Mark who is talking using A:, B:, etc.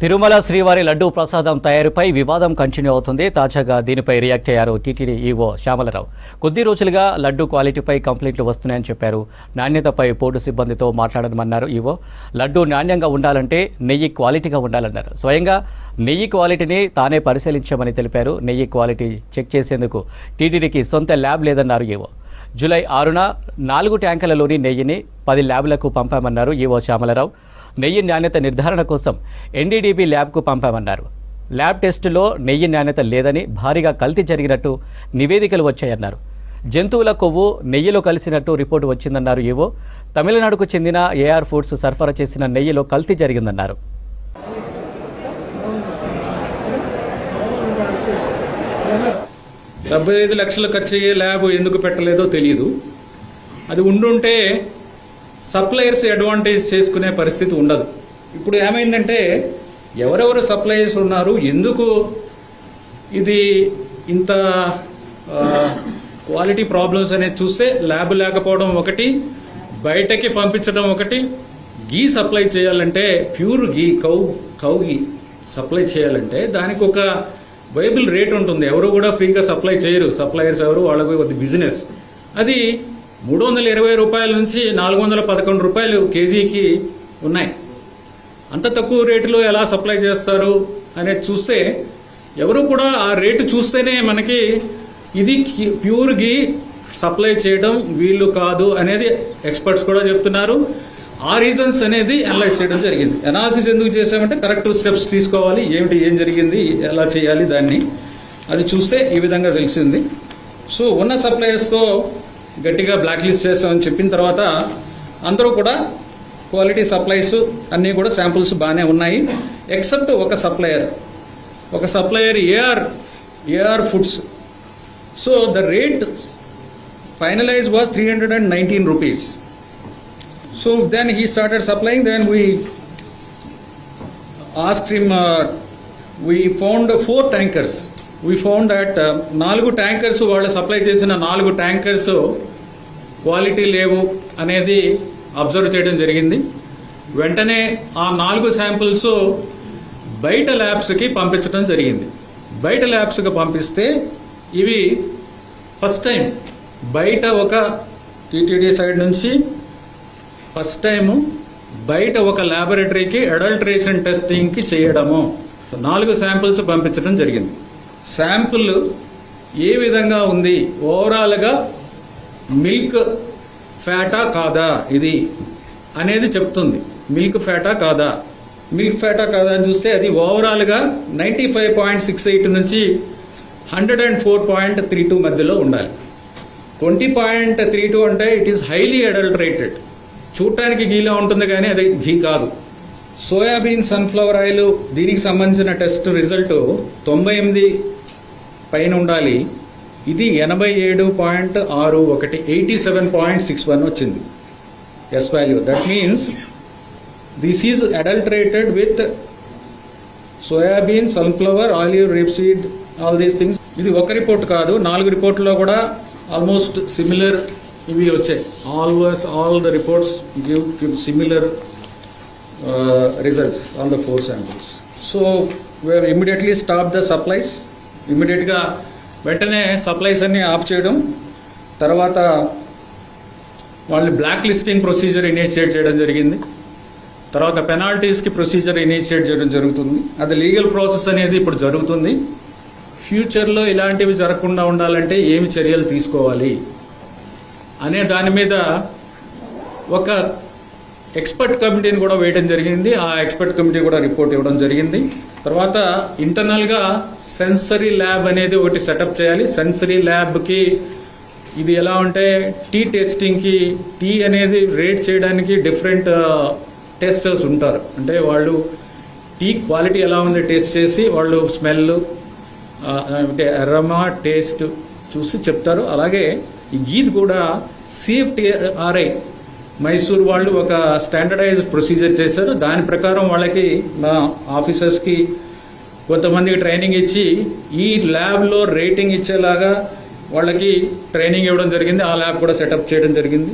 A: తిరుమల శ్రీవారి లడ్డూ ప్రసాదం తయారీపై వివాదం కంటిన్యూ అవుతుంది. తాజాగా దీనిపై రియాక్ట్ అయ్యారు టీటీడీ ఈవో శ్యామలరావు. కొద్ది రోజులుగా లడ్డూ క్వాలిటీపై కంప్లైంట్లు వస్తున్నాయని చెప్పారు. నాణ్యతపై పోర్టు సిబ్బందితో మాట్లాడమన్నారు ఈవో. లడ్డూ నాణ్యంగా ఉండాలంటే నెయ్యి క్వాలిటీగా ఉండాలన్నారు. స్వయంగా నెయ్యి క్వాలిటీని తానే పరిశీలించామని తెలిపారు. నెయ్యి క్వాలిటీ చెక్ చేసేందుకు టీటీడీకి సొంత ల్యాబ్ లేదన్నారు ఈవో. జూలై 6న 4 ట్యాంకర్లలోని నెయ్యిని 10 ల్యాబ్లకు పంపామన్నారు ఈవో శ్యామలరావు. నెయ్యి నాణ్యత నిర్ధారణ కోసం ఎన్డీడీబీ ల్యాబ్కు పంపామన్నారు. ల్యాబ్ టెస్టులో నెయ్యి నాణ్యత లేదని, భారీగా కల్తీ జరిగినట్టు నివేదికలు వచ్చాయన్నారు. జంతువుల కొవ్వు నెయ్యిలో కలిసినట్టు రిపోర్టు వచ్చిందన్నారు ఈవో. తమిళనాడుకు చెందిన ఏఆర్ ఫుడ్స్ సరఫరా చేసిన నెయ్యిలో కల్తీ జరిగిందన్నారు.
B: 75 లక్షలు ఖర్చు అయ్యే ల్యాబ్ ఎందుకు పెట్టలేదో తెలియదు. అది ఉండుంటే సప్లయర్స్ అడ్వాంటేజ్ చేసుకునే పరిస్థితి ఉండదు. ఇప్పుడు ఏమైందంటే ఎవరెవరు సప్లయర్స్ ఉన్నారు, ఎందుకు ఇది ఇంత క్వాలిటీ ప్రాబ్లమ్స్ అనేది చూస్తే ల్యాబ్ లేకపోవడం ఒకటి, బయటకి పంపించడం ఒకటి. గీ సప్లై చేయాలంటే ప్యూర్ గీ కౌ గీ సప్లై చేయాలంటే దానికి ఒక వైబుల్ రేట్ ఉంటుంది. ఎవరు కూడా ఫ్రీగా సప్లై చేయరు. సప్లయర్స్ ఎవరు, వాళ్ళకు బిజినెస్. అది 320 రూపాయల నుంచి 411 రూపాయలు కేజీకి ఉన్నాయి. అంత తక్కువ రేటులో ఎలా సప్లై చేస్తారు అనేది చూస్తే ఎవరు కూడా ఆ రేటు చూస్తేనే మనకి ఇది ప్యూర్ గీ సప్లై చేయడం వీళ్ళు కాదు అనేది ఎక్స్పర్ట్స్ కూడా చెప్తున్నారు. ఆ రీజన్స్ అనేది అనలైజ్ చేయడం జరిగింది. అనాలిసిస్ ఎందుకు చేసామంటే కరెక్ట్ స్టెప్స్ తీసుకోవాలి, ఏం జరిగింది, ఎలా చేయాలి దాన్ని, అది చూస్తే ఈ విధంగా తెలిసింది. సో ఉన్న సప్లయర్స్తో గట్టిగా బ్లాక్ లిస్ట్ చేస్తామని చెప్పిన తర్వాత అందరూ కూడా క్వాలిటీ సప్లైస్ అన్నీ కూడా శాంపుల్స్ బాగానే ఉన్నాయి. ఎక్సెప్ట్ ఒక supplier AR foods. So the rate finalize was 319 rupees. So then he started supplying. Then we asked him, we found 4 tankers. We found that 4 tankers వాళ్ళు సప్లై చేసిన 4 tankers క్వాలిటీ లేవు అనేది observe చేయడం జరిగింది. వెంటనే ఆ 4 శాంపుల్స్ బయట ల్యాబ్స్కి పంపించడం జరిగింది. బయట ల్యాబ్స్కి పంపిస్తే ఇవి ఫస్ట్ టైం బయట ఒక టీటీడీ సైడ్ నుంచి ఫస్ట్ టైము బయట ఒక ల్యాబొరేటరీకి అడల్ట్రేషన్ టెస్టింగ్కి చేయడము. 4 శాంపుల్స్ పంపించడం జరిగింది. శాంపుల్ ఏ విధంగా ఉంది, ఓవరాల్గా మిల్క్ ఫ్యాటా కాదా ఇది అనేది చెప్తుంది. మిల్క్ ఫ్యాటా కాదా అని చూస్తే అది ఓవరాల్గా 95.68 నుంచి 104.32 మధ్యలో ఉండాలి. 20.32 అంటే ఇట్ ఈస్ హైలీ అడల్టరేటెడ్. చూడటానికి గీలా ఉంటుంది కానీ అది ఘీ కాదు. సోయాబీన్, సన్ఫ్లవర్ ఆయిల్ దీనికి సంబంధించిన టెస్ట్ రిజల్ట్ 98 పైన ఉండాలి. ఇది 87.61, 87.61 వచ్చింది S value. That means this is adulterated with soybean, sunflower, olive, rapeseed, all these things. ఇది ఒక రిపోర్ట్ కాదు, 4 రిపోర్ట్లో కూడా ఆల్మోస్ట్ సిమిలర్ ఇవి వచ్చాయి. All the reports give similar results on the 4 samples. So we have immediately stop the supplies. ఇమ్మీడియట్గా వెంటనే supplies అన్ని ఆఫ్ చేయడం. తర్వాత వాళ్ళు బ్లాక్ లిస్టింగ్ ప్రొసీజర్ ఇనిషియేట్ చేయడం జరిగింది. తర్వాత పెనాల్టీస్కి ప్రొసీజర్ ఇనిషియేట్ చేయడం జరుగుతుంది. అది లీగల్ ప్రాసెస్ అనేది ఇప్పుడు జరుగుతుంది. ఫ్యూచర్లో ఇలాంటివి జరగకుండా ఉండాలంటే ఏమి చర్యలు తీసుకోవాలి అనే దాని మీద ఒక ఎక్స్పర్ట్ కమిటీని కూడా వేయడం జరిగింది. ఆ ఎక్స్పర్ట్ కమిటీ కూడా రిపోర్ట్ ఇవ్వడం జరిగింది. తర్వాత ఇంటర్నల్గా సెన్సరీ ల్యాబ్ అనేది ఒకటి సెటప్ చేయాలి. సెన్సరీ ల్యాబ్కి ఇది ఎలా ఉంటే టీ టెస్టింగ్కి, టీ అనేది రేట్ చేయడానికి డిఫరెంట్ టెస్టర్స్ ఉంటారు. అంటే వాళ్ళు టీ క్వాలిటీ ఎలా ఉంది టేస్ట్ చేసి వాళ్ళు స్మెల్, అంటే అరోమా, టేస్ట్ చూసి చెప్తారు. అలాగే ఈ గీద్ కూడా CFTRI మైసూర్ వాళ్ళు ఒక స్టాండర్డైజ్డ్ ప్రొసీజర్ చేశారు. దాని ప్రకారం వాళ్ళకి మా ఆఫీసర్స్కి కొంతమందికి ట్రైనింగ్ ఇచ్చి ఈ ల్యాబ్లో రేటింగ్ ఇచ్చేలాగా వాళ్ళకి ట్రైనింగ్ ఇవ్వడం జరిగింది. ఆ ల్యాబ్ కూడా సెటప్ చేయడం జరిగింది.